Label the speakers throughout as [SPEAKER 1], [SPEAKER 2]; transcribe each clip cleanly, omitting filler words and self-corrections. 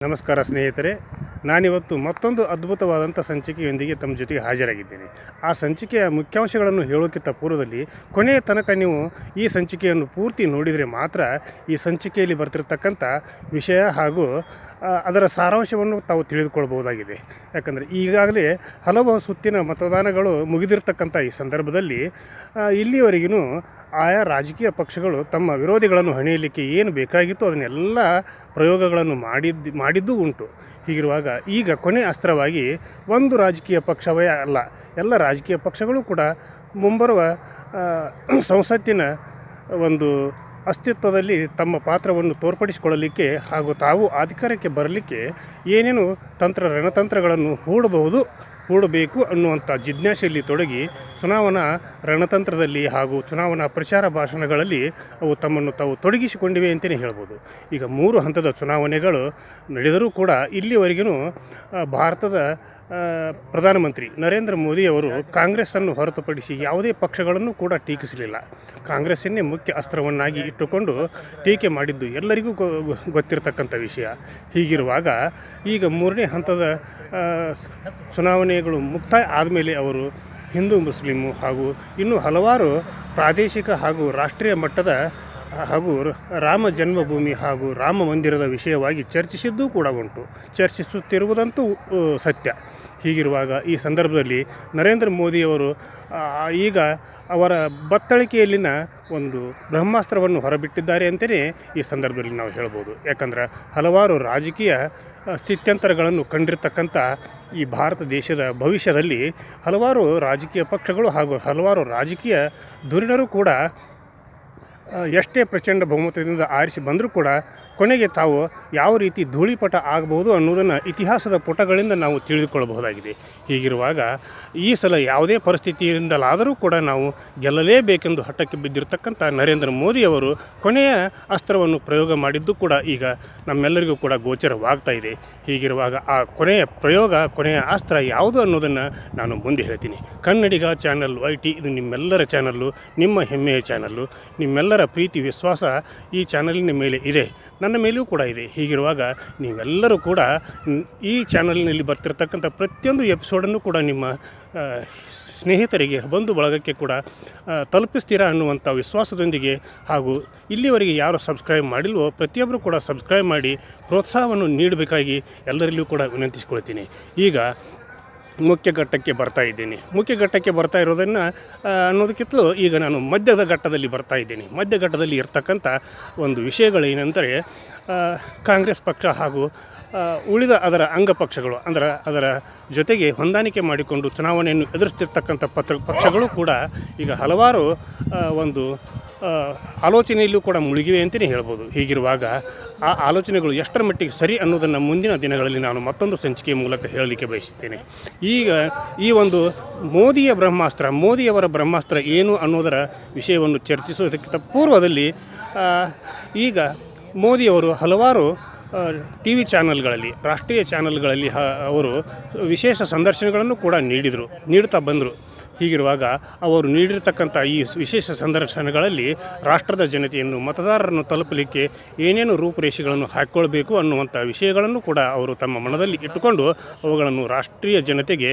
[SPEAKER 1] ನಮಸ್ಕಾರ ಸ್ನೇಹಿತರೆ, ನಾನಿವತ್ತು ಮತ್ತೊಂದು ಅದ್ಭುತವಾದಂಥ ಸಂಚಿಕೆಯೊಂದಿಗೆ ತಮ್ಮ ಜೊತೆಗೆ ಹಾಜರಾಗಿದ್ದೇನೆ. ಆ ಸಂಚಿಕೆಯ ಮುಖ್ಯಾಂಶಗಳನ್ನು ಹೇಳೋಕ್ಕಿಂತ ಪೂರ್ವದಲ್ಲಿ ಕೊನೆಯ ತನಕ ನೀವು ಈ ಸಂಚಿಕೆಯನ್ನು ಪೂರ್ತಿ ನೋಡಿದರೆ ಮಾತ್ರ ಈ ಸಂಚಿಕೆಯಲ್ಲಿ ಬರ್ತಿರ್ತಕ್ಕಂಥ ವಿಷಯ ಹಾಗೂ ಅದರ ಸಾರಾಂಶವನ್ನು ತಾವು ತಿಳಿದುಕೊಳ್ಬಹುದಾಗಿದೆ. ಯಾಕಂದರೆ ಈಗಾಗಲೇ ಹಲವು ಸುತ್ತಿನ ಮತದಾನಗಳು ಮುಗಿದಿರ್ತಕ್ಕಂಥ ಈ ಸಂದರ್ಭದಲ್ಲಿ ಇಲ್ಲಿವರೆಗೂ ಆಯಾ ರಾಜಕೀಯ ಪಕ್ಷಗಳು ತಮ್ಮ ವಿರೋಧಿಗಳನ್ನು ಹಣಿಯಲಿಕ್ಕೆ ಏನು ಬೇಕಾಗಿತ್ತು ಅದನ್ನೆಲ್ಲ ಪ್ರಯೋಗಗಳನ್ನು ಮಾಡಿದ್ದೂ ಉಂಟು. ಹೀಗಿರುವಾಗ ಈಗ ಕೊನೆ ಅಸ್ತ್ರವಾಗಿ ಒಂದು ರಾಜಕೀಯ ಪಕ್ಷವೇ ಅಲ್ಲ, ಎಲ್ಲ ರಾಜಕೀಯ ಪಕ್ಷಗಳು ಕೂಡ ಮುಂಬರುವ ಸಂಸತ್ತಿನ ಒಂದು ಅಸ್ತಿತ್ವದಲ್ಲಿ ತಮ್ಮ ಪಾತ್ರವನ್ನು ತೋರ್ಪಡಿಸಿಕೊಳ್ಳಲಿಕ್ಕೆ ಹಾಗೂ ತಾವು ಅಧಿಕಾರಕ್ಕೆ ಬರಲಿಕ್ಕೆ ಏನೇನು ರಣತಂತ್ರಗಳನ್ನು ಹೂಡಬೇಕು ಅನ್ನುವಂಥ ಜಿಜ್ಞಾಸೆಯಲ್ಲಿ ತೊಡಗಿ ಚುನಾವಣಾ ರಣತಂತ್ರದಲ್ಲಿ ಹಾಗೂ ಚುನಾವಣಾ ಪ್ರಚಾರ ಭಾಷಣಗಳಲ್ಲಿ ಅವು ತಮ್ಮನ್ನು ತಾವು ತೊಡಗಿಸಿಕೊಂಡಿವೆ ಅಂತಲೇ ಹೇಳ್ಬೋದು. ಈಗ 3 ಹಂತದ ಚುನಾವಣೆಗಳು ನಡೆದರೂ ಕೂಡ ಇಲ್ಲಿವರೆಗೂ ಭಾರತದ ಪ್ರಧಾನಮಂತ್ರಿ ನರೇಂದ್ರ ಮೋದಿಯವರು ಕಾಂಗ್ರೆಸ್ಸನ್ನು ಹೊರತುಪಡಿಸಿ ಯಾವುದೇ ಪಕ್ಷಗಳನ್ನು ಕೂಡ ಟೀಕಿಸಲಿಲ್ಲ. ಕಾಂಗ್ರೆಸ್ಸನ್ನೇ ಮುಖ್ಯ ಅಸ್ತ್ರವನ್ನಾಗಿ ಇಟ್ಟುಕೊಂಡು ಟೀಕೆ ಮಾಡಿದ್ದು ಎಲ್ಲರಿಗೂ ಗೊತ್ತಿರತಕ್ಕಂಥ ವಿಷಯ. ಹೀಗಿರುವಾಗ ಈಗ 3ನೇ ಹಂತದ ಚುನಾವಣೆಗಳು ಮುಕ್ತಾಯ ಆದಮೇಲೆ ಅವರು ಹಿಂದೂ ಮುಸ್ಲಿಮು ಹಾಗೂ ಇನ್ನೂ ಹಲವಾರು ಪ್ರಾದೇಶಿಕ ಹಾಗೂ ರಾಷ್ಟ್ರೀಯ ಮಟ್ಟದ ಹಾಗೂ ರಾಮ ಜನ್ಮಭೂಮಿ ಹಾಗೂ ರಾಮ ಮಂದಿರದ ವಿಷಯವಾಗಿ ಚರ್ಚಿಸಿದ್ದೂ ಕೂಡ ಉಂಟು, ಚರ್ಚಿಸುತ್ತಿರುವುದಂತೂ ಸತ್ಯ. ಹೀಗಿರುವಾಗ ಈ ಸಂದರ್ಭದಲ್ಲಿ ನರೇಂದ್ರ ಮೋದಿಯವರು ಈಗ ಅವರ ಬತ್ತಳಿಕೆಯಲ್ಲಿನ ಒಂದು ಬ್ರಹ್ಮಾಸ್ತ್ರವನ್ನು ಹೊರಬಿಟ್ಟಿದ್ದಾರೆ ಅಂತಲೇ ಈ ಸಂದರ್ಭದಲ್ಲಿ ನಾವು ಹೇಳ್ಬೋದು. ಯಾಕಂದ್ರೆ ಹಲವಾರು ರಾಜಕೀಯ ಸ್ಥಿತ್ಯಂತರಗಳನ್ನು ಕಂಡಿರ್ತಕ್ಕಂಥ ಈ ಭಾರತ ದೇಶದ ಭವಿಷ್ಯದಲ್ಲಿ ಹಲವಾರು ರಾಜಕೀಯ ಪಕ್ಷಗಳು ಹಾಗೂ ಹಲವಾರು ರಾಜಕೀಯ ಧುರೀಣರು ಕೂಡ ಎಷ್ಟೇ ಪ್ರಚಂಡ ಬಹುಮತದಿಂದ ಆರಿಸಿ ಬಂದರೂ ಕೂಡ ಕೊನೆಗೆ ತಾವು ಯಾವ ರೀತಿ ಧೂಳಿಪಟ ಆಗಬಹುದು ಅನ್ನೋದನ್ನು ಇತಿಹಾಸದ ಪುಟಗಳಿಂದ ನಾವು ತಿಳಿದುಕೊಳ್ಳಬಹುದಾಗಿದೆ. ಹೀಗಿರುವಾಗ ಈ ಸಲ ಯಾವುದೇ ಪರಿಸ್ಥಿತಿಯಿಂದಲಾದರೂ ಕೂಡ ನಾವು ಗೆಲ್ಲಲೇಬೇಕೆಂದು ಹಠಕ್ಕೆ ಬಿದ್ದಿರತಕ್ಕಂಥ ನರೇಂದ್ರ ಮೋದಿಯವರು ಕೊನೆಯ ಅಸ್ತ್ರವನ್ನು ಪ್ರಯೋಗ ಮಾಡಿದ್ದು ಕೂಡ ಈಗ ನಮ್ಮೆಲ್ಲರಿಗೂ ಕೂಡ ಗೋಚರವಾಗ್ತಾ ಇದೆ. ಹೀಗಿರುವಾಗ ಆ ಕೊನೆಯ ಅಸ್ತ್ರ ಯಾವುದು ಅನ್ನೋದನ್ನು ನಾನು ಮುಂದೆ ಹೇಳ್ತೀನಿ. ಕನ್ನಡಿಗ ಚಾನಲ್ YT ಇದು ನಿಮ್ಮೆಲ್ಲರ ಚಾನಲ್ಲು, ನಿಮ್ಮ ಹೆಮ್ಮೆಯ ಚಾನಲ್ಲು. ನಿಮ್ಮೆಲ್ಲರ ಪ್ರೀತಿ ವಿಶ್ವಾಸ ಈ ಚಾನಲಿನ ಮೇಲೆ ಇದೆ, ನನ್ನ ಮೇಲೂ ಕೂಡ ಇದೆ. ಹೀಗಿರುವಾಗ ನೀವೆಲ್ಲರೂ ಕೂಡ ಈ ಚಾನಲ್ನಲ್ಲಿ ಬರ್ತಿರ್ತಕ್ಕಂಥ ಪ್ರತಿಯೊಂದು ಎಪಿಸೋಡನ್ನು ಕೂಡ ನಿಮ್ಮ ಸ್ನೇಹಿತರಿಗೆ ಬಂಧು ಬಳಗಕ್ಕೆ ಕೂಡ ತಲುಪಿಸ್ತೀರಾ ಅನ್ನುವಂಥ ವಿಶ್ವಾಸದೊಂದಿಗೆ ಹಾಗೂ ಇಲ್ಲಿವರೆಗೆ ಯಾರು ಸಬ್ಸ್ಕ್ರೈಬ್ ಮಾಡಿಲ್ವೋ ಪ್ರತಿಯೊಬ್ಬರು ಕೂಡ ಸಬ್ಸ್ಕ್ರೈಬ್ ಮಾಡಿ ಪ್ರೋತ್ಸಾಹವನ್ನು ನೀಡಬೇಕಾಗಿ ಎಲ್ಲರಲ್ಲೂ ಕೂಡ ವಿನಂತಿಸ್ಕೊಳ್ತೀನಿ. ಈಗ ಮುಖ್ಯ ಘಟ್ಟಕ್ಕೆ ಬರ್ತಾ ಇದ್ದೇನೆ. ಮುಖ್ಯ ಘಟ್ಟಕ್ಕೆ ಬರ್ತಾ ಇರೋದನ್ನು ಅನ್ನೋದಕ್ಕಿಂತಲೂ ಈಗ ನಾನು ಮಧ್ಯದ ಘಟ್ಟದಲ್ಲಿ ಬರ್ತಾ ಇದ್ದೇನೆ. ಮಧ್ಯಘಟ್ಟದಲ್ಲಿ ಇರ್ತಕ್ಕಂಥ ಒಂದು ವಿಷಯಗಳೇನೆಂದರೆ ಕಾಂಗ್ರೆಸ್ ಪಕ್ಷ ಹಾಗೂ ಉಳಿದ ಅದರ ಅಂಗಪಕ್ಷಗಳು ಅಂದರೆ ಅದರ ಜೊತೆಗೆ ಹೊಂದಾಣಿಕೆ ಮಾಡಿಕೊಂಡು ಚುನಾವಣೆಯನ್ನು ಎದುರಿಸ್ತಿರ್ತಕ್ಕಂಥ ಪಕ್ಷಗಳು ಕೂಡ ಈಗ ಹಲವಾರು ಒಂದು ಆಲೋಚನೆಯಲ್ಲೂ ಕೂಡ ಮುಳುಗಿವೆ ಅಂತಲೇ ಹೇಳ್ಬೋದು. ಹೀಗಿರುವಾಗ ಆ ಆಲೋಚನೆಗಳು ಎಷ್ಟರ ಮಟ್ಟಿಗೆ ಸರಿ ಅನ್ನೋದನ್ನು ಮುಂದಿನ ದಿನಗಳಲ್ಲಿ ನಾನು ಮತ್ತೊಂದು ಸಂಚಿಕೆಯ ಮೂಲಕ ಹೇಳಲಿಕ್ಕೆ ಬಯಸುತ್ತೇನೆ. ಈಗ ಈ ಒಂದು ಮೋದಿಯವರ ಬ್ರಹ್ಮಾಸ್ತ್ರ ಏನು ಅನ್ನೋದರ ವಿಷಯವನ್ನು ಚರ್ಚಿಸುವುದಕ್ಕಿಂತ ಪೂರ್ವದಲ್ಲಿ ಈಗ ಮೋದಿಯವರು ಹಲವಾರು TV ಚಾನಲ್ಗಳಲ್ಲಿ, ರಾಷ್ಟ್ರೀಯ ಚಾನಲ್ಗಳಲ್ಲಿ ಅವರು ವಿಶೇಷ ಸಂದರ್ಶನಗಳನ್ನು ಕೂಡ ನೀಡ್ತಾ ಬಂದರು. ಹೀಗಿರುವಾಗ ಅವರು ನೀಡಿರ್ತಕ್ಕಂಥ ಈ ವಿಶೇಷ ಸಂದರ್ಶನಗಳಲ್ಲಿ ರಾಷ್ಟ್ರದ ಜನತೆಯನ್ನು, ಮತದಾರರನ್ನು ತಲುಪಲಿಕ್ಕೆ ಏನೇನು ರೂಪುರೇಷೆಗಳನ್ನು ಹಾಕ್ಕೊಳ್ಬೇಕು ಅನ್ನುವಂಥ ವಿಷಯಗಳನ್ನು ಕೂಡ ಅವರು ತಮ್ಮ ಮನದಲ್ಲಿ ಇಟ್ಟುಕೊಂಡು ಅವುಗಳನ್ನು ರಾಷ್ಟ್ರೀಯ ಜನತೆಗೆ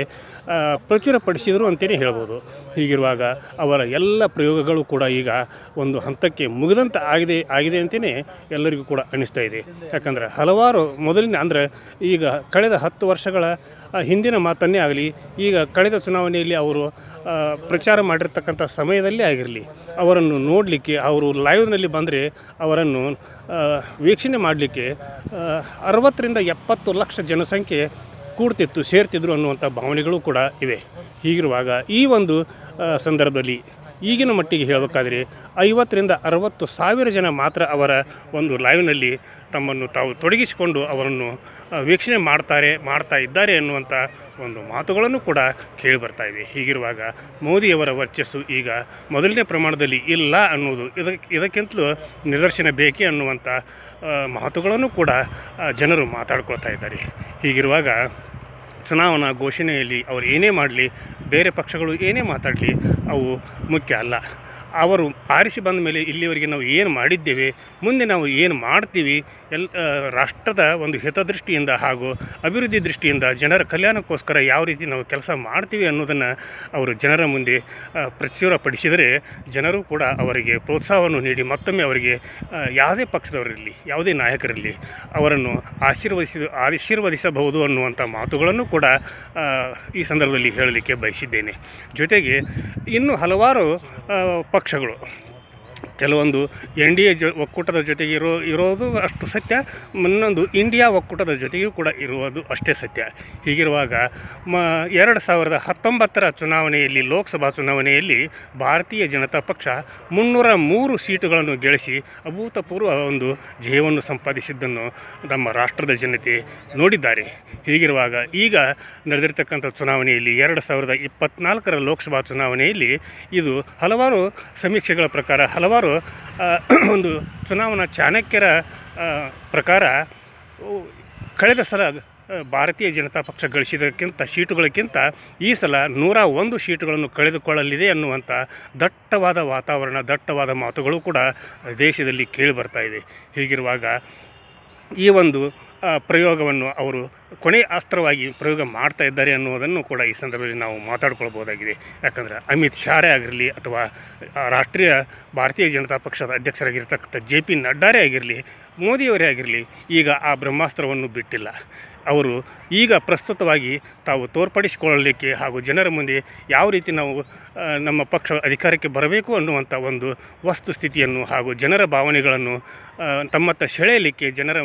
[SPEAKER 1] ಪ್ರಚುರಪಡಿಸಿದರು ಅಂತಲೇ ಹೇಳ್ಬೋದು. ಹೀಗಿರುವಾಗ ಅವರ ಎಲ್ಲ ಪ್ರಯೋಗಗಳು ಕೂಡ ಈಗ ಒಂದು ಹಂತಕ್ಕೆ ಮುಗಿದಂತೆ ಆಗಿದೆ ಅಂತಲೇ ಎಲ್ಲರಿಗೂ ಕೂಡ ಅನಿಸ್ತಾ ಇದೆ. ಯಾಕಂದರೆ ಹಲವಾರು ಈಗ ಕಳೆದ 10 ವರ್ಷಗಳ ಹಿಂದಿನ ಮಾತನ್ನೇ ಆಗಲಿ, ಈಗ ಕಳೆದ ಚುನಾವಣೆಯಲ್ಲಿ ಅವರು ಪ್ರಚಾರ ಮಾಡಿರ್ತಕ್ಕಂಥ ಸಮಯದಲ್ಲೇ ಆಗಿರಲಿ, ಅವರನ್ನು ನೋಡಲಿಕ್ಕೆ ಅವರು ಲೈವ್ನಲ್ಲಿ ಬಂದರೆ ಅವರನ್ನು ವೀಕ್ಷಣೆ ಮಾಡಲಿಕ್ಕೆ 60ರಿಂದ 70 ಲಕ್ಷ ಜನಸಂಖ್ಯೆ ಸೇರ್ತಿದ್ರು ಅನ್ನುವಂಥ ಭಾವನೆಗಳು ಕೂಡ ಇವೆ. ಹೀಗಿರುವಾಗ ಈ ಒಂದು ಸಂದರ್ಭದಲ್ಲಿ ಈಗಿನ ಮಟ್ಟಿಗೆ ಹೇಳಬೇಕಾದ್ರೆ 50ರಿಂದ 60 ಸಾವಿರ ಜನ ಮಾತ್ರ ಅವರ ಒಂದು ಲೈವ್ನಲ್ಲಿ ತಮ್ಮನ್ನು ತಾವು ತೊಡಗಿಸಿಕೊಂಡು ಅವರನ್ನು ವೀಕ್ಷಣೆ ಮಾಡ್ತಾ ಇದ್ದಾರೆ ಅನ್ನುವಂಥ ಒಂದು ಮಾತುಗಳನ್ನು ಕೂಡ ಕೇಳಿಬರ್ತಾ ಇವೆ. ಹೀಗಿರುವಾಗ ಮೋದಿಯವರ ವರ್ಚಸ್ಸು ಈಗ ಮೊದಲನೇ ಪ್ರಮಾಣದಲ್ಲಿ ಇಲ್ಲ ಅನ್ನೋದು ಇದಕ್ಕಿಂತಲೂ ನಿದರ್ಶನ ಬೇಕೇ ಅನ್ನುವಂಥ ಮಾತುಗಳನ್ನು ಕೂಡ ಜನರು ಮಾತಾಡ್ಕೊಳ್ತಾ ಇದ್ದಾರೆ. ಹೀಗಿರುವಾಗ ಚುನಾವಣಾ ಘೋಷಣೆಯಲ್ಲಿ ಅವರು ಏನೇ ಮಾಡಲಿ, ಬೇರೆ ಪಕ್ಷಗಳು ಏನೇ ಮಾತಾಡಲಿ ಅವು ಮುಖ್ಯ ಅಲ್ಲ. ಅವರು ಆರಿಸಿ ಬಂದ ಮೇಲೆ ಇಲ್ಲಿವರೆಗೆ ನಾವು ಏನು ಮಾಡಿದ್ದೇವೆ, ಮುಂದೆ ನಾವು ಏನು ಮಾಡ್ತೀವಿ, ರಾಷ್ಟ್ರದ ಒಂದು ಹಿತದೃಷ್ಟಿಯಿಂದ ಹಾಗೂ ಅಭಿವೃದ್ಧಿ ದೃಷ್ಟಿಯಿಂದ ಜನರ ಕಲ್ಯಾಣಕ್ಕೋಸ್ಕರ ಯಾವ ರೀತಿ ನಾವು ಕೆಲಸ ಮಾಡ್ತೀವಿ ಅನ್ನೋದನ್ನು ಅವರು ಜನರ ಮುಂದೆ ಪ್ರಚುರಪಡಿಸಿದರೆ ಜನರು ಕೂಡ ಅವರಿಗೆ ಪ್ರೋತ್ಸಾಹವನ್ನು ನೀಡಿ ಮತ್ತೊಮ್ಮೆ ಅವರಿಗೆ ಯಾವುದೇ ಪಕ್ಷದವರಿರಲಿ, ಯಾವುದೇ ನಾಯಕರಿರಲಿ ಅವರನ್ನು ಆಶೀರ್ವದಿಸಬಹುದು ಅನ್ನುವಂಥ ಮಾತುಗಳನ್ನು ಕೂಡ ಈ ಸಂದರ್ಭದಲ್ಲಿ ಹೇಳಲಿಕ್ಕೆ ಬಯಸಿದ್ದೇನೆ. ಜೊತೆಗೆ ಇನ್ನೂ ಹಲವಾರು ಪಕ್ಷಗಳು ಕೆಲವೊಂದು NDA ಒಕ್ಕೂಟದ ಜೊತೆಗೆ ಇರೋದು ಅಷ್ಟು ಸತ್ಯ, ಇನ್ನೊಂದು ಇಂಡಿಯಾ ಒಕ್ಕೂಟದ ಜೊತೆಗೂ ಕೂಡ ಇರುವುದು ಅಷ್ಟೇ ಸತ್ಯ. ಹೀಗಿರುವಾಗ 2019 ಚುನಾವಣೆಯಲ್ಲಿ, ಲೋಕಸಭಾ ಚುನಾವಣೆಯಲ್ಲಿ ಭಾರತೀಯ ಜನತಾ ಪಕ್ಷ 303 ಸೀಟುಗಳನ್ನು ಗಳಿಸಿ ಅಭೂತಪೂರ್ವ ಒಂದು ಜಯವನ್ನು ಸಂಪಾದಿಸಿದ್ದನ್ನು ನಮ್ಮ ರಾಷ್ಟ್ರದ ಜನತೆ ನೋಡಿದ್ದಾರೆ. ಹೀಗಿರುವಾಗ ಈಗ ನಡೆದಿರ್ತಕ್ಕಂಥ ಚುನಾವಣೆಯಲ್ಲಿ 2024 ಲೋಕಸಭಾ ಚುನಾವಣೆಯಲ್ಲಿ ಇದು ಹಲವಾರು ಸಮೀಕ್ಷೆಗಳ ಪ್ರಕಾರ, ಹಲವಾರು ಒಂದು ಚುನಾವಣಾ ಚಾಣಕ್ಯರ ಪ್ರಕಾರ ಕಳೆದ ಸಲ ಭಾರತೀಯ ಜನತಾ ಪಕ್ಷ ಗಳಿಸಿದಕ್ಕಿಂತ ಸೀಟುಗಳಕ್ಕಿಂತ ಈ ಸಲ 101 ಸೀಟುಗಳನ್ನು ಕಳೆದುಕೊಳ್ಳಲಿದೆ ಅನ್ನುವಂಥ ದಟ್ಟವಾದ ವಾತಾವರಣ, ದಟ್ಟವಾದ ಮಾತುಗಳು ಕೂಡ ದೇಶದಲ್ಲಿ ಕೇಳಿಬರ್ತಾ ಇವೆ. ಹೀಗಿರುವಾಗ ಈ ಒಂದು ಪ್ರಯೋಗವನ್ನು ಅವರು ಕೊನೆ ಅಸ್ತ್ರವಾಗಿ ಪ್ರಯೋಗ ಮಾಡ್ತಾ ಇದ್ದಾರೆ ಅನ್ನೋದನ್ನು ಕೂಡ ಈ ಸಂದರ್ಭದಲ್ಲಿ ನಾವು ಮಾತಾಡ್ಕೊಳ್ಬೋದಾಗಿದೆ. ಯಾಕಂದರೆ ಅಮಿತ್ ಶಾರೇ ಆಗಿರಲಿ ಅಥವಾ ರಾಷ್ಟ್ರೀಯ ಭಾರತೀಯ ಜನತಾ ಪಕ್ಷದ ಅಧ್ಯಕ್ಷರಾಗಿರ್ತಕ್ಕಂಥ JP ನಡ್ಡಾರೇ ಆಗಿರಲಿ, ಮೋದಿಯವರೇ ಆಗಿರಲಿ, ಈಗ ಆ ಬ್ರಹ್ಮಾಸ್ತ್ರವನ್ನು ಬಿಟ್ಟಿಲ್ಲ. ಅವರು ಈಗ ಪ್ರಸ್ತುತವಾಗಿ ತಾವು ತೋರ್ಪಡಿಸಿಕೊಳ್ಳಲಿಕ್ಕೆ ಹಾಗೂ ಜನರ ಮುಂದೆ ಯಾವ ರೀತಿ ನಾವು ನಮ್ಮ ಪಕ್ಷ ಅಧಿಕಾರಕ್ಕೆ ಬರಬೇಕು ಅನ್ನುವಂಥ ಒಂದು ವಸ್ತುಸ್ಥಿತಿಯನ್ನು ಹಾಗೂ ಜನರ ಭಾವನೆಗಳನ್ನು ತಮ್ಮತ್ತ ಸೆಳೆಯಲಿಕ್ಕೆ, ಜನರ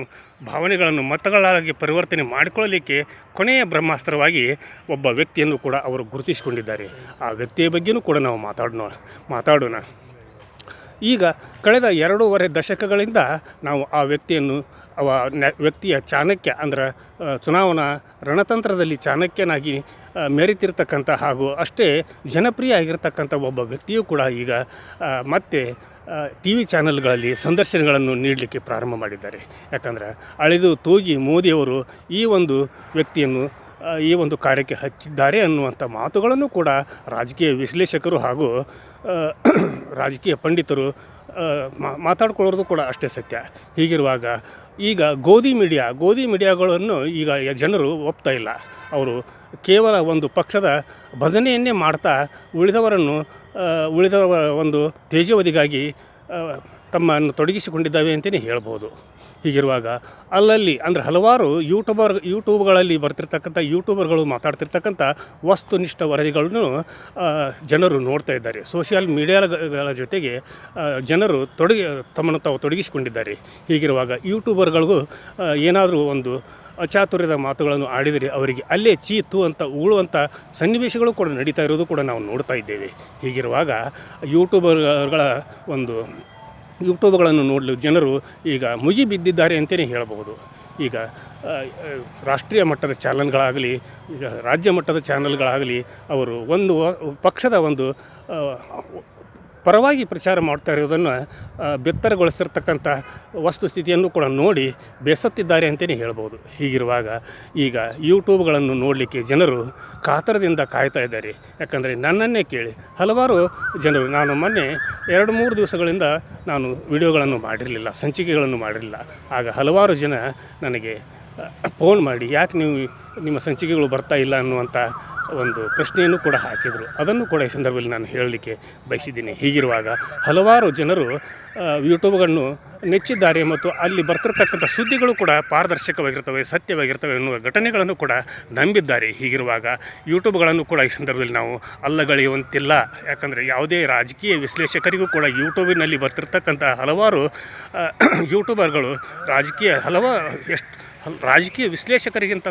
[SPEAKER 1] ಭಾವನೆಗಳನ್ನು ಮತಗಳಾಗಿ ಪರಿವರ್ತನೆ ಮಾಡಿಕೊಳ್ಳಲಿಕ್ಕೆ ಕೊನೆಯ ಬ್ರಹ್ಮಾಸ್ತ್ರವಾಗಿ ಒಬ್ಬ ವ್ಯಕ್ತಿಯನ್ನು ಕೂಡ ಅವರು ಗುರುತಿಸಿಕೊಂಡಿದ್ದಾರೆ. ಆ ವ್ಯಕ್ತಿಯ ಬಗ್ಗೆಯೂ ಕೂಡ ನಾವು ಮಾತಾಡೋಣ. ಈಗ ಕಳೆದ 2.5 ದಶಕಗಳಿಂದ ನಾವು ಆ ವ್ಯಕ್ತಿಯ ಚಾಣಕ್ಯ ಅಂದ್ರೆ ಚುನಾವಣಾ ರಣತಂತ್ರದಲ್ಲಿ ಚಾಣಕ್ಯನಾಗಿ ಮೆರೆತಿರ್ತಕ್ಕಂಥ ಹಾಗೂ ಅಷ್ಟೇ ಜನಪ್ರಿಯ ಆಗಿರ್ತಕ್ಕಂಥ ಒಬ್ಬ ವ್ಯಕ್ತಿಯೂ ಕೂಡ ಈಗ ಮತ್ತೆ TV ಚಾನಲ್ಗಳಲ್ಲಿ ಸಂದರ್ಶನಗಳನ್ನು ನೀಡಲಿಕ್ಕೆ ಪ್ರಾರಂಭ ಮಾಡಿದ್ದಾರೆ. ಯಾಕಂದರೆ ಅಳೆದು ತೂಗಿ ಮೋದಿಯವರು ಈ ಒಂದು ವ್ಯಕ್ತಿಯನ್ನು ಈ ಒಂದು ಕಾರ್ಯಕ್ಕೆ ಹಚ್ಚಿದ್ದಾರೆ ಅನ್ನುವಂಥ ಮಾತುಗಳನ್ನು ಕೂಡ ರಾಜಕೀಯ ವಿಶ್ಲೇಷಕರು ಹಾಗೂ ರಾಜಕೀಯ ಪಂಡಿತರು ಮಾತಾಡ್ಕೊಳ್ಳೋದು ಕೂಡ ಅಷ್ಟೇ ಸತ್ಯ. ಹೀಗಿರುವಾಗ ಈಗ ಗೋಧಿ ಮೀಡಿಯಾಗಳನ್ನು ಈಗ ಜನರು ಒಪ್ತಾ ಇಲ್ಲ. ಅವರು ಕೇವಲ ಒಂದು ಪಕ್ಷದ ಭಜನೆಯನ್ನೇ ಮಾಡ್ತಾ ಉಳಿದವರ ಒಂದು ತೇಜೋವಧಿಗಾಗಿ ತಮ್ಮನ್ನು ತೊಡಗಿಸಿಕೊಂಡಿದ್ದಾವೆ ಅಂತಲೇ ಹೇಳ್ಬೋದು. ಹೀಗಿರುವಾಗ ಅಲ್ಲಲ್ಲಿ ಅಂದರೆ ಹಲವಾರು ಯೂಟ್ಯೂಬ್ಗಳಲ್ಲಿ ಯೂಟ್ಯೂಬರ್ಗಳು ಮಾತಾಡ್ತಿರ್ತಕ್ಕಂಥ ವಸ್ತುನಿಷ್ಠ ವರದಿಗಳನ್ನು ಜನರು ನೋಡ್ತಾ ಇದ್ದಾರೆ. ಸೋಷಿಯಲ್ ಮೀಡಿಯಾಗಳ ಜೊತೆಗೆ ಜನರು ತಮ್ಮನ್ನು ತಾವು ತೊಡಗಿಸಿಕೊಂಡಿದ್ದಾರೆ. ಹೀಗಿರುವಾಗ ಯೂಟ್ಯೂಬರ್ಗಳಿಗೂ ಏನಾದರೂ ಒಂದು ಅಚಾತುರ್ಯದ ಮಾತುಗಳನ್ನು ಆಡಿದರೆ ಅವರಿಗೆ ಅಲ್ಲೇ ಚೀತು ಅಂತ ಉಗುಳುವಂಥ ಸನ್ನಿವೇಶಗಳು ಕೂಡ ನಡೀತಾ ಇರೋದು ಕೂಡ ನಾವು ನೋಡ್ತಾ ಇದ್ದೇವೆ. ಹೀಗಿರುವಾಗ ಯೂಟ್ಯೂಬ್ಗಳನ್ನು ನೋಡಲು ಜನರು ಈಗ ಮುಗಿಬಿದ್ದಿದ್ದಾರೆ ಅಂತಲೇ ಹೇಳಬಹುದು. ಈಗ ರಾಷ್ಟ್ರೀಯ ಮಟ್ಟದ ಚಾನಲ್ಗಳಾಗಲಿ, ಈಗ ರಾಜ್ಯ ಮಟ್ಟದ ಚಾನಲ್ಗಳಾಗಲಿ ಅವರು ಒಂದು ಪಕ್ಷದ ಒಂದು ಪರವಾಗಿ ಪ್ರಚಾರ ಮಾಡ್ತಾ ಇರೋದನ್ನು ಬೆತ್ತರಗೊಳಿಸಿರ್ತಕ್ಕಂಥ ವಸ್ತುಸ್ಥಿತಿಯನ್ನು ಕೂಡ ನೋಡಿ ಬೇಸತ್ತಿದ್ದಾರೆ ಅಂತಲೇ ಹೇಳ್ಬೋದು. ಹೀಗಿರುವಾಗ ಈಗ ಯೂಟ್ಯೂಬ್ಗಳನ್ನು ನೋಡಲಿಕ್ಕೆ ಜನರು ಕಾತರದಿಂದ ಕಾಯ್ತಾ ಇದ್ದಾರೆ. ಯಾಕಂದರೆ ನನ್ನನ್ನೇ ಕೇಳಿ ಹಲವಾರು ಜನರು, ನಾನು ಮೊನ್ನೆ 2-3 ದಿವಸಗಳಿಂದ ನಾನು ವಿಡಿಯೋಗಳನ್ನು ಮಾಡಿರಲಿಲ್ಲ, ಸಂಚಿಕೆಗಳನ್ನು ಮಾಡಿರಲಿಲ್ಲ. ಆಗ ಹಲವಾರು ಜನ ನನಗೆ ಫೋನ್ ಮಾಡಿ ಯಾಕೆ ನಿಮ್ಮ ಸಂಚಿಕೆಗಳು ಬರ್ತಾ ಇಲ್ಲ ಅನ್ನುವಂಥ ಒಂದು ಪ್ರಶ್ನೆಯನ್ನು ಕೂಡ ಹಾಕಿದರು. ಅದನ್ನು ಕೂಡ ಈ ಸಂದರ್ಭದಲ್ಲಿ ನಾನು ಹೇಳಲಿಕ್ಕೆ ಬಯಸಿದ್ದೀನಿ. ಹೀಗಿರುವಾಗ ಹಲವಾರು ಜನರು ಯೂಟ್ಯೂಬ್ಗಳನ್ನು ನೆಚ್ಚಿದ್ದಾರೆ ಮತ್ತು ಅಲ್ಲಿ ಬರ್ತಿರ್ತಕ್ಕಂಥ ಸುದ್ದಿಗಳು ಕೂಡ ಪಾರದರ್ಶಕವಾಗಿರ್ತವೆ, ಸತ್ಯವಾಗಿರ್ತವೆ ಎನ್ನುವ ಘಟನೆಗಳನ್ನು ಕೂಡ ನಂಬಿದ್ದಾರೆ. ಹೀಗಿರುವಾಗ ಯೂಟ್ಯೂಬ್ಗಳನ್ನು ಕೂಡ ಈ ಸಂದರ್ಭದಲ್ಲಿ ನಾವು ಅಲ್ಲಗಳೆಯುವಂತಿಲ್ಲ. ಯಾಕಂದರೆ ಯಾವುದೇ ರಾಜಕೀಯ ವಿಶ್ಲೇಷಕರಿಗೂ ಕೂಡ ಯೂಟ್ಯೂಬಿನಲ್ಲಿ ಬರ್ತಿರ್ತಕ್ಕಂಥ ಹಲವಾರು ಯೂಟ್ಯೂಬರ್ಗಳು ರಾಜಕೀಯ ವಿಶ್ಲೇಷಕರಿಗಿಂತ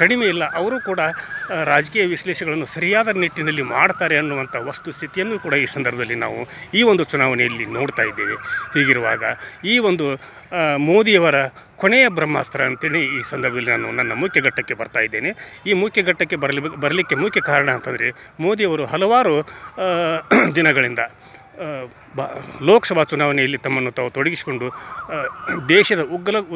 [SPEAKER 1] ಕಡಿಮೆ ಇಲ್ಲ. ಅವರು ಕೂಡ ರಾಜಕೀಯ ವಿಶ್ಲೇಷಣೆಗಳನ್ನು ಸರಿಯಾದ ನಿಟ್ಟಿನಲ್ಲಿ ಮಾಡ್ತಾರೆ ಅನ್ನುವಂಥ ವಸ್ತುಸ್ಥಿತಿಯನ್ನು ಕೂಡ ಈ ಸಂದರ್ಭದಲ್ಲಿ ನಾವು ಈ ಒಂದು ಚುನಾವಣೆಯಲ್ಲಿ ನೋಡ್ತಾ ಇದ್ದೇವೆ. ಹೀಗಿರುವಾಗ ಈ ಒಂದು ಮೋದಿಯವರ ಕೊನೆಯ ಬ್ರಹ್ಮಾಸ್ತ್ರ ಅಂತಲೇ ಈ ಸಂದರ್ಭದಲ್ಲಿ ನಾನು ನನ್ನ ಮುಖ್ಯ ಘಟ್ಟಕ್ಕೆ ಬರ್ತಾ ಇದ್ದೇನೆ. ಈ ಮುಖ್ಯ ಘಟ್ಟಕ್ಕೆ ಬರಲಿಕ್ಕೆ ಮುಖ್ಯ ಕಾರಣ ಅಂತಂದರೆ ಮೋದಿಯವರು ಹಲವಾರು ದಿನಗಳಿಂದ ಲೋಕಸಭಾ ಚುನಾವಣೆಯಲ್ಲಿ ತಮ್ಮನ್ನು ತಾವು ತೊಡಗಿಸಿಕೊಂಡು ದೇಶದ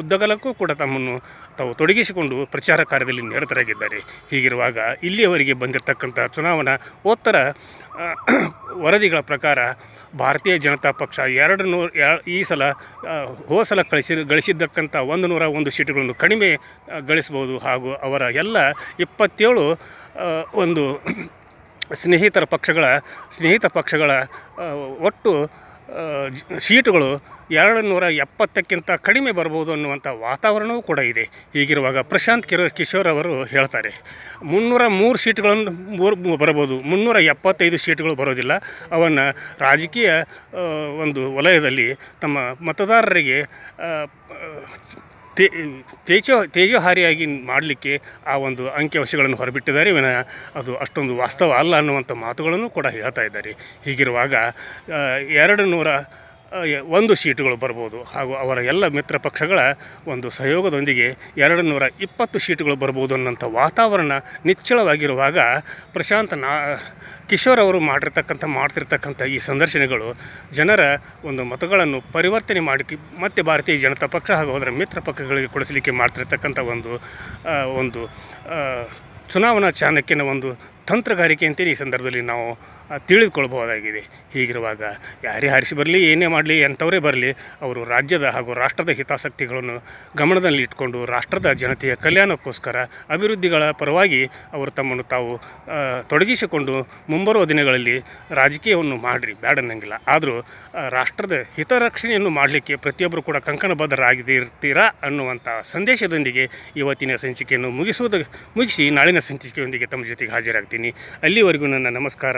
[SPEAKER 1] ಉದ್ದಗಲಕ್ಕೂ ಕೂಡ ತಮ್ಮನ್ನು ತಾವು ತೊಡಗಿಸಿಕೊಂಡು ಪ್ರಚಾರ ಕಾರ್ಯದಲ್ಲಿ ನಿರತರಾಗಿದ್ದಾರೆ. ಹೀಗಿರುವಾಗ ಇಲ್ಲಿಯವರೆಗೆ ಬಂದಿರತಕ್ಕಂಥ ಚುನಾವಣಾ ಉತ್ತರ ವರದಿಗಳ ಪ್ರಕಾರ ಭಾರತೀಯ ಜನತಾ ಪಕ್ಷ ಈ ಸಲ ಹೋದ ಸಲ ಗಳಿಸಿದ್ದಕ್ಕಂಥ 101 ಸೀಟುಗಳನ್ನು ಕಡಿಮೆ ಗಳಿಸ್ಬೋದು. ಹಾಗೂ ಅವರ ಎಲ್ಲ 27 ಒಂದು ಸ್ನೇಹಿತ ಪಕ್ಷಗಳ ಒಟ್ಟು ಸೀಟುಗಳು 270ಕ್ಕಿಂತ ಕಡಿಮೆ ಬರ್ಬೋದು ಅನ್ನುವಂಥ ವಾತಾವರಣವೂ ಕೂಡ ಇದೆ. ಹೀಗಿರುವಾಗ ಪ್ರಶಾಂತ್ ಕಿಶೋರ್ ಅವರು ಹೇಳ್ತಾರೆ 303 ಸೀಟುಗಳನ್ನು ಬರಬಹುದು, 375 ಸೀಟುಗಳು ಬರೋದಿಲ್ಲ. ಅವನ್ನು ರಾಜಕೀಯ ಒಂದು ವಲಯದಲ್ಲಿ ತಮ್ಮ ಮತದಾರರಿಗೆ ತೇಜೋಹಾರಿಯಾಗಿ ಮಾಡಲಿಕ್ಕೆ ಆ ಒಂದು ಅಂಕಿಅಂಶಗಳನ್ನು ಹೊರಬಿಟ್ಟಿದ್ದಾರೆ ವಿನಃ ಅದು ಅಷ್ಟೊಂದು ವಾಸ್ತವ ಅಲ್ಲ ಅನ್ನುವಂಥ ಮಾತುಗಳನ್ನು ಕೂಡ ಹೇಳ್ತಾ ಇದ್ದಾರೆ. ಹೀಗಿರುವಾಗ 201 ಸೀಟುಗಳು ಬರ್ಬೋದು. ಹಾಗೂ ಅವರ ಎಲ್ಲ ಮಿತ್ರ ಪಕ್ಷಗಳ ಒಂದು ಸಹಯೋಗದೊಂದಿಗೆ 220 ಸೀಟುಗಳು ಬರ್ಬೋದು ಅನ್ನೋಂಥ ವಾತಾವರಣ ನಿಚ್ಚಳವಾಗಿರುವಾಗ ಪ್ರಶಾಂತ್ ಕಿಶೋರ್ ಅವರು ಮಾಡ್ತಿರ್ತಕ್ಕಂಥ ಈ ಸಂದರ್ಶನಗಳು ಜನರ ಒಂದು ಮತಗಳನ್ನು ಪರಿವರ್ತನೆ ಮಾಡಿ ಮತ್ತೆ ಭಾರತೀಯ ಜನತಾ ಪಕ್ಷ ಹಾಗೂ ಅದರ ಮಿತ್ರ ಪಕ್ಷಗಳಿಗೆ ಕೊಡಿಸಲಿಕ್ಕೆ ಮಾಡ್ತಿರ್ತಕ್ಕಂಥ ಒಂದು ಚುನಾವಣಾ ಚಾಣಕ್ಯನ ಒಂದು ತಂತ್ರಗಾರಿಕೆ ಅಂತೇಳಿ ಈ ಸಂದರ್ಭದಲ್ಲಿ ನಾವು ತಿಳಿದುಕೊಳ್ಬಹುದಾಗಿದೆ. ಹೀಗಿರುವಾಗ ಯಾರೇ ಹಾರಿಸಿ ಬರಲಿ, ಏನೇ ಮಾಡಲಿ, ಎಂಥವರೇ ಬರಲಿ, ಅವರು ರಾಜ್ಯದ ಹಾಗೂ ರಾಷ್ಟ್ರದ ಹಿತಾಸಕ್ತಿಗಳನ್ನು ಗಮನದಲ್ಲಿ ಇಟ್ಕೊಂಡು ರಾಷ್ಟ್ರದ ಜನತೆಯ ಕಲ್ಯಾಣಕ್ಕೋಸ್ಕರ ಅಭಿವೃದ್ಧಿಗಳ ಪರವಾಗಿ ಅವರು ತಮ್ಮನ್ನು ತಾವು ತೊಡಗಿಸಿಕೊಂಡು ಮುಂಬರುವ ದಿನಗಳಲ್ಲಿ ರಾಜಕೀಯವನ್ನು ಮಾಡಿರಿ, ಬ್ಯಾಡನ್ನಂಗಿಲ್ಲ. ಆದರೂ ರಾಷ್ಟ್ರದ ಹಿತರಕ್ಷಣೆಯನ್ನು ಮಾಡಲಿಕ್ಕೆ ಪ್ರತಿಯೊಬ್ಬರು ಕೂಡ ಕಂಕಣಬದ್ಧರಾಗಿರ್ತೀರಾ ಅನ್ನುವಂಥ ಸಂದೇಶದೊಂದಿಗೆ ಇವತ್ತಿನ ಸಂಚಿಕೆಯನ್ನು ಮುಗಿಸಿ ನಾಳಿನ ಸಂಚಿಕೆಯೊಂದಿಗೆ ತಮ್ಮ ಜೊತೆಗೆ ಹಾಜರಾಗ್ತೀನಿ. ಅಲ್ಲಿವರೆಗೂ ನನ್ನ ನಮಸ್ಕಾರ.